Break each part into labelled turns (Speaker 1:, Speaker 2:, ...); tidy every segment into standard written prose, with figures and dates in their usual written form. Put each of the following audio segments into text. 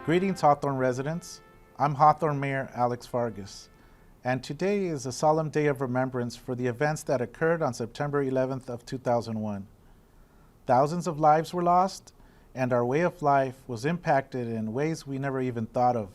Speaker 1: Greetings, Hawthorne residents. I'm Hawthorne Mayor Alex Vargas, and today is a solemn day of remembrance for the events that occurred on September 11th of 2001. Thousands of lives were lost, and our way of life was impacted in ways we never even thought of.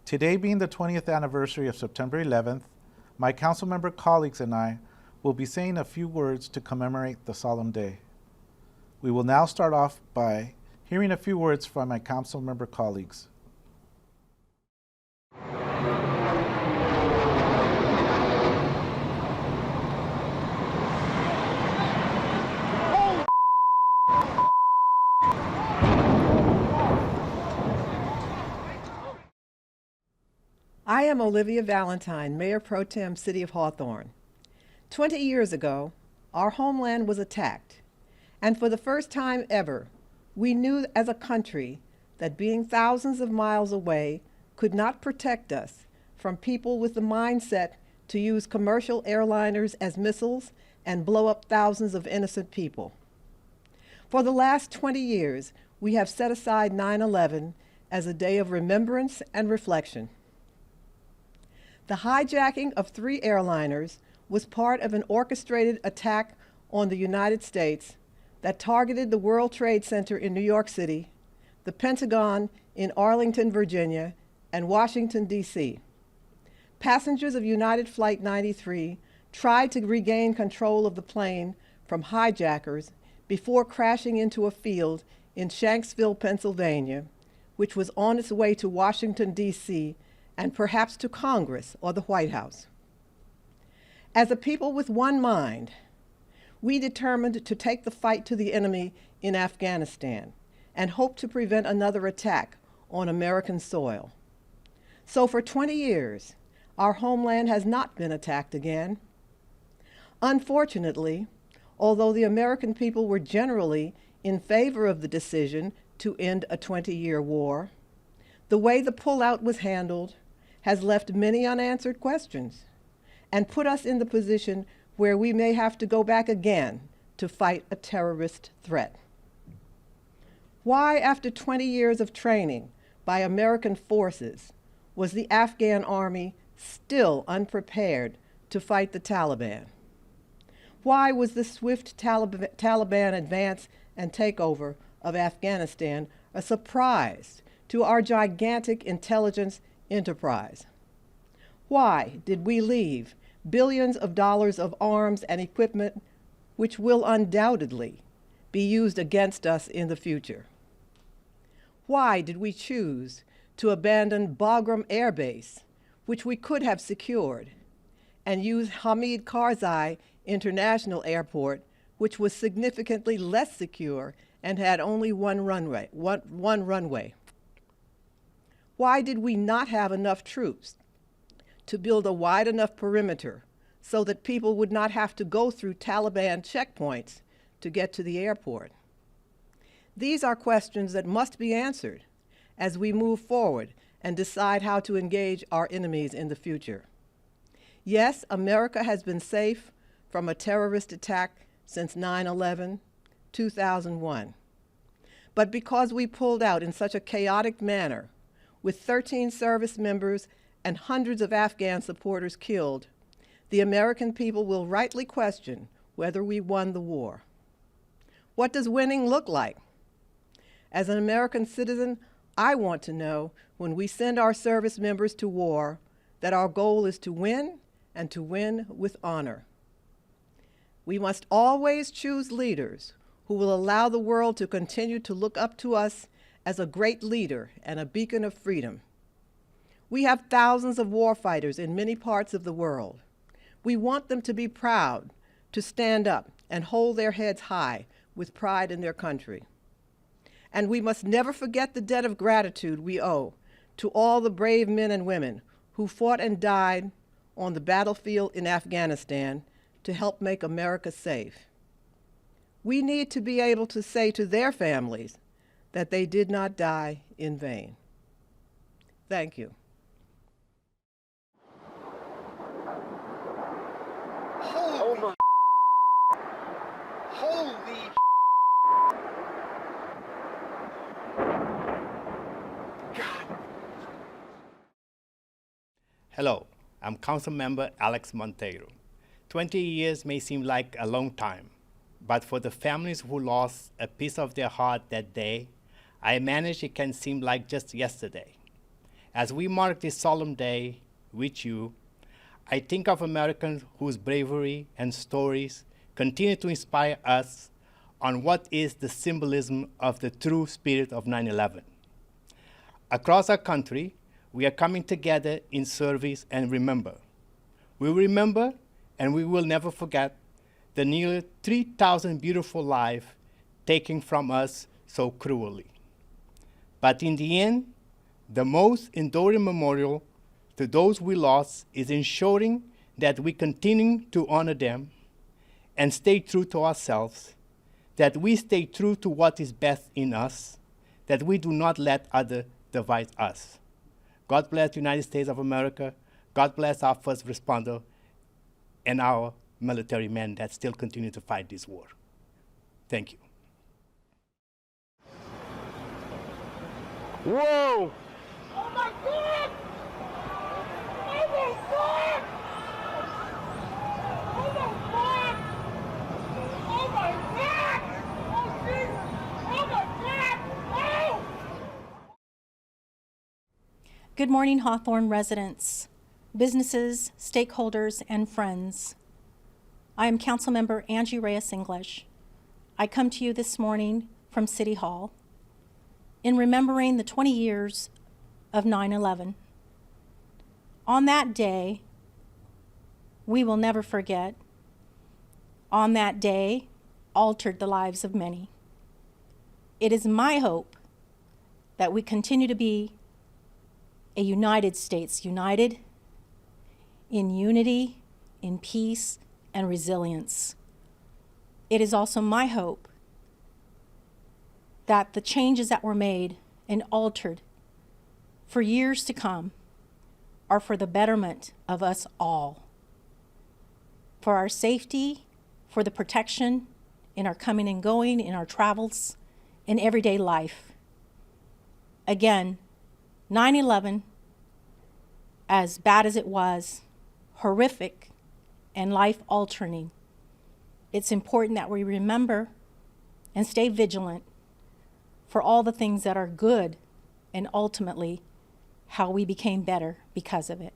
Speaker 1: Today being the 20th anniversary of September 11th, my council member colleagues and I will be saying a few words to commemorate the solemn day. We will now start off by hearing a few words from my council member colleagues.
Speaker 2: I am Olivia Valentine, Mayor Pro Tem, City of Hawthorne. 20 years ago, our homeland was attacked, and for the first time ever, we knew as a country that being thousands of miles away could not protect us from people with the mindset to use commercial airliners as missiles and blow up thousands of innocent people. For the last 20 years, we have set aside 9/11 as a day of remembrance and reflection. The hijacking of 3 airliners was part of an orchestrated attack on the United States that targeted the World Trade Center in New York City, the Pentagon in Arlington, Virginia, and Washington, D.C. Passengers of United Flight 93 tried to regain control of the plane from hijackers before crashing into a field in Shanksville, Pennsylvania, which was on its way to Washington, D.C., and perhaps to Congress or the White House. As a people with one mind, we determined to take the fight to the enemy in Afghanistan and hope to prevent another attack on American soil. So for 20 years, our homeland has not been attacked again. Unfortunately, although the American people were generally in favor of the decision to end a 20-year war, the way the pullout was handled has left many unanswered questions and put us in the position where we may have to go back again to fight a terrorist threat. Why, after 20 years of training by American forces, was the Afghan army still unprepared to fight the Taliban? Why was the swift Taliban advance and takeover of Afghanistan a surprise to our gigantic intelligence enterprise? Why did we leave billions of dollars of arms and equipment which will undoubtedly be used against us in the future? Why did we choose to abandon Bagram Air Base, which we could have secured, and use Hamid Karzai International Airport, which was significantly less secure and had only one runway? Why did we not have enough troops to build a wide enough perimeter so that people would not have to go through Taliban checkpoints to get to the airport? These are questions that must be answered as we move forward and decide how to engage our enemies in the future. Yes, America has been safe from a terrorist attack since 9/11, 2001. But because we pulled out in such a chaotic manner, with 13 service members and hundreds of Afghan supporters killed, the American people will rightly question whether we won the war. What does winning look like? As an American citizen, I want to know when we send our service members to war that our goal is to win and to win with honor. We must always choose leaders who will allow the world to continue to look up to us as a great leader and a beacon of freedom. We have thousands of warfighters in many parts of the world. We want them to be proud, to stand up and hold their heads high with pride in their country. And we must never forget the debt of gratitude we owe to all the brave men and women who fought and died on the battlefield in Afghanistan to help make America safe. We need to be able to say to their families that they did not die in vain. Thank you.
Speaker 3: Hello, I'm Councilmember Alex Monteiro. 20 years may seem like a long time, but for the families who lost a piece of their heart that day, I manage it can seem like just yesterday. As we mark this solemn day with you, I think of Americans whose bravery and stories continue to inspire us on what is the symbolism of the true spirit of 9/11. Across our country, we are coming together in service and remember. We remember and we will never forget the nearly 3,000 beautiful lives taken from us so cruelly. But in the end, the most enduring memorial to those we lost is ensuring that we continue to honor them and stay true to ourselves, that we stay true to what is best in us, that we do not let others divide us. God bless the United States of America. God bless our first responder and our military men that still continue to fight this war. Thank you.
Speaker 4: Whoa!
Speaker 5: Oh my God! Oh my God! Oh my God! Oh my God! Oh Jesus! Oh my God! Oh!
Speaker 6: Good morning, Hawthorne residents, businesses, stakeholders, and friends. I am Councilmember Angie Reyes English. I come to you this morning from City Hall in remembering the 20 years of 9/11. On that day, we will never forget, on that day, altered the lives of many. It is my hope that we continue to be a United States, united in unity, in peace, and resilience. It is also my hope that the changes that were made and altered for years to come are for the betterment of us all, for our safety, for the protection in our coming and going, in our travels, in everyday life. Again, 9/11, as bad as it was, horrific and life-altering, it's important that we remember and stay vigilant for all the things that are good and ultimately how we became better because of it.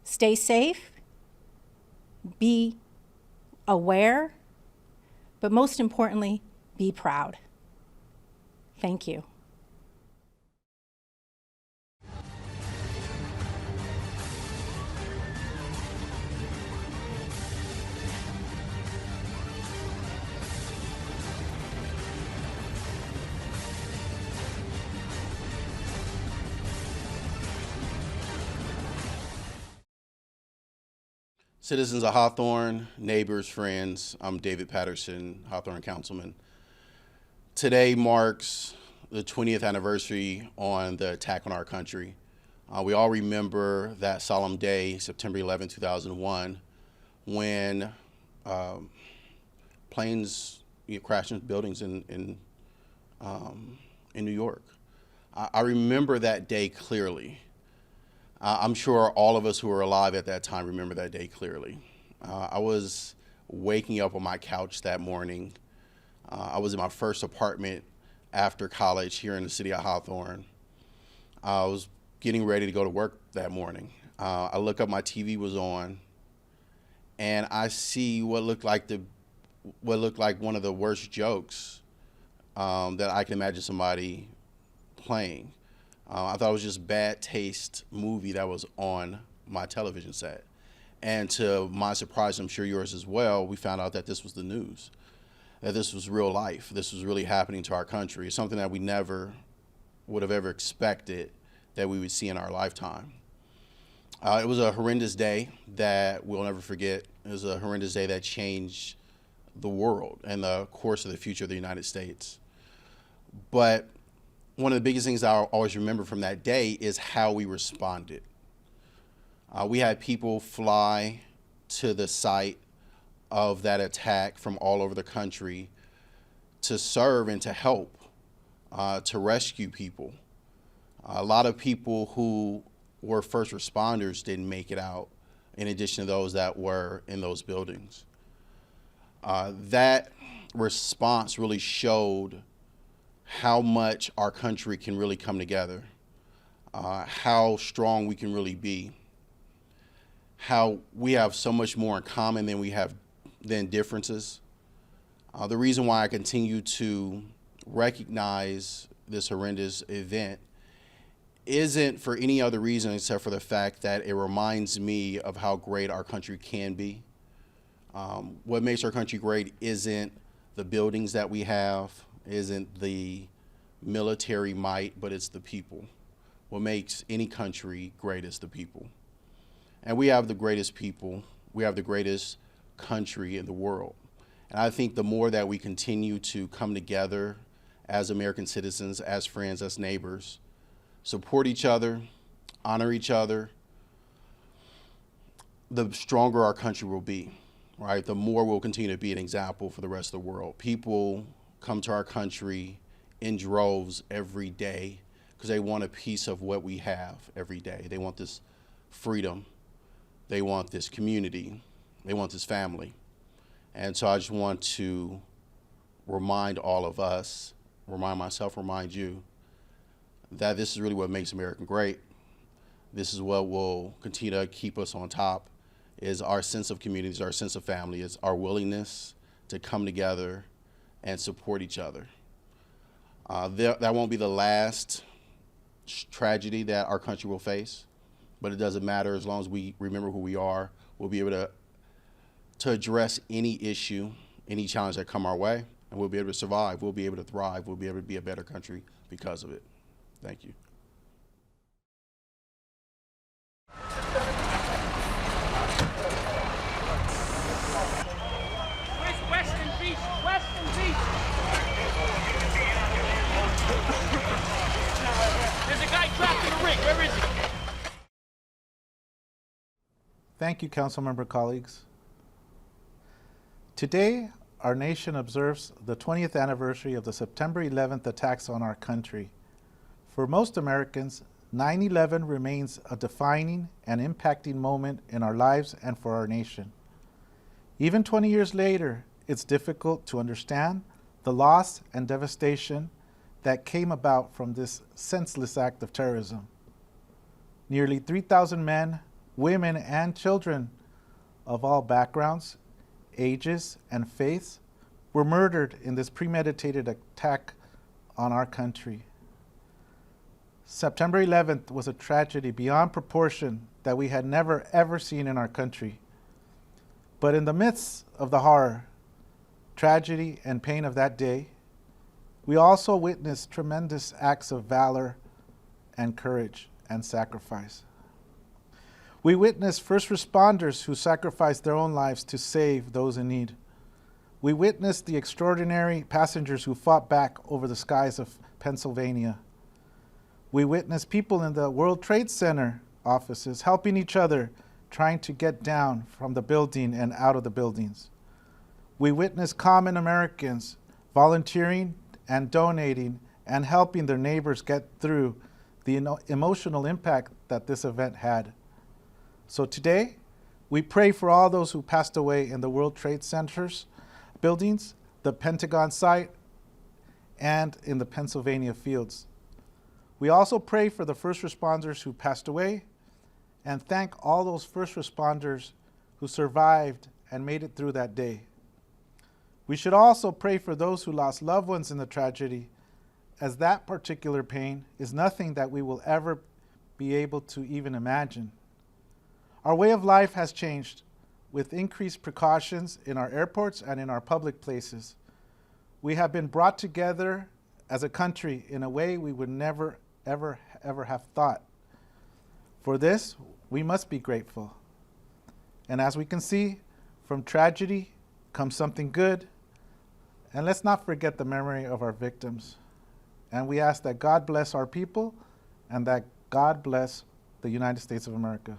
Speaker 6: Stay safe, be aware, but most importantly, be proud. Thank you.
Speaker 7: Citizens of Hawthorne, neighbors, friends, I'm David Patterson, Hawthorne Councilman. Today marks the 20th anniversary on the attack on our country. We all remember that solemn day, September 11, 2001, when planes crashed into buildings in New York. I remember that day clearly. I'm sure all of us who were alive at that time remember that day clearly. I was waking up on my couch that morning. I was in my first apartment after college here in the city of Hawthorne. I was getting ready to go to work that morning. I look up, my TV was on, and I see what looked like one of the worst jokes that I can imagine somebody playing. I thought it was just bad taste movie that was on my television set. And to my surprise, I'm sure yours as well, we found out that this was the news, that this was real life. This was really happening to our country. It's something that we never would have ever expected that we would see in our lifetime. It was a horrendous day that we'll never forget. It was a horrendous day that changed the world and the course of the future of the United States. But one of the biggest things I'll always remember from that day is how we responded. We had people fly to the site of that attack from all over the country to serve and to help, to rescue people. A lot of people who or first responders didn't make it out, in addition to those that were in those buildings. That response really showed how much our country can really come together, how strong we can really be, how we have so much more in common than differences. The reason why I continue to recognize this horrendous event isn't for any other reason except for the fact that it reminds me of how great our country can be. What makes our country great isn't the buildings that we have, isn't the military might, but it's the people. What makes any country great is the people. And we have the greatest people. We have the greatest country in the world. And I think the more that we continue to come together as American citizens, as friends, as neighbors, support each other, honor each other, the stronger our country will be, right? The more we'll continue to be an example for the rest of the world. People come to our country in droves every day because they want a piece of what we have every day. They want this freedom. They want this community. They want this family. And so I just want to remind all of us, remind myself, remind you, that this is really what makes America great. This is what will continue to keep us on top, is our sense of community, is our sense of family, is our willingness to come together and support each other. That won't be the last tragedy that our country will face, but it doesn't matter. As long as we remember who we are, we'll be able to address any issue, any challenge that come our way, and we'll be able to survive. We'll be able to thrive. We'll be able to be a better country because of it. Thank you.
Speaker 5: Where's Western Beach? Western Beach! There's a guy trapped in the rig. Where is he?
Speaker 1: Thank you, Councilmember colleagues. Today, our nation observes the 20th anniversary of the September 11th attacks on our country. For most Americans, 9/11 remains a defining and impacting moment in our lives and for our nation. Even 20 years later, it's difficult to understand the loss and devastation that came about from this senseless act of terrorism. Nearly 3,000 men, women, and children of all backgrounds, ages, and faiths were murdered in this premeditated attack on our country. September 11th was a tragedy beyond proportion that we had never ever seen in our country. But in the midst of the horror, tragedy, and pain of that day, we also witnessed tremendous acts of valor and courage and sacrifice. We witnessed first responders who sacrificed their own lives to save those in need. We witnessed the extraordinary passengers who fought back over the skies of Pennsylvania. We witnessed people in the World Trade Center offices helping each other, trying to get down from the building and out of the buildings. We witnessed common Americans volunteering and donating and helping their neighbors get through the emotional impact that this event had. So today, we pray for all those who passed away in the World Trade Center's buildings, the Pentagon site, and in the Pennsylvania fields. We also pray for the first responders who passed away and thank all those first responders who survived and made it through that day. We should also pray for those who lost loved ones in the tragedy, as that particular pain is nothing that we will ever be able to even imagine. Our way of life has changed with increased precautions in our airports and in our public places. We have been brought together as a country in a way we would never, ever have thought. For this, we must be grateful. And as we can see, from tragedy comes something good. And let's not forget the memory of our victims. And we ask that God bless our people and that God bless the United States of America.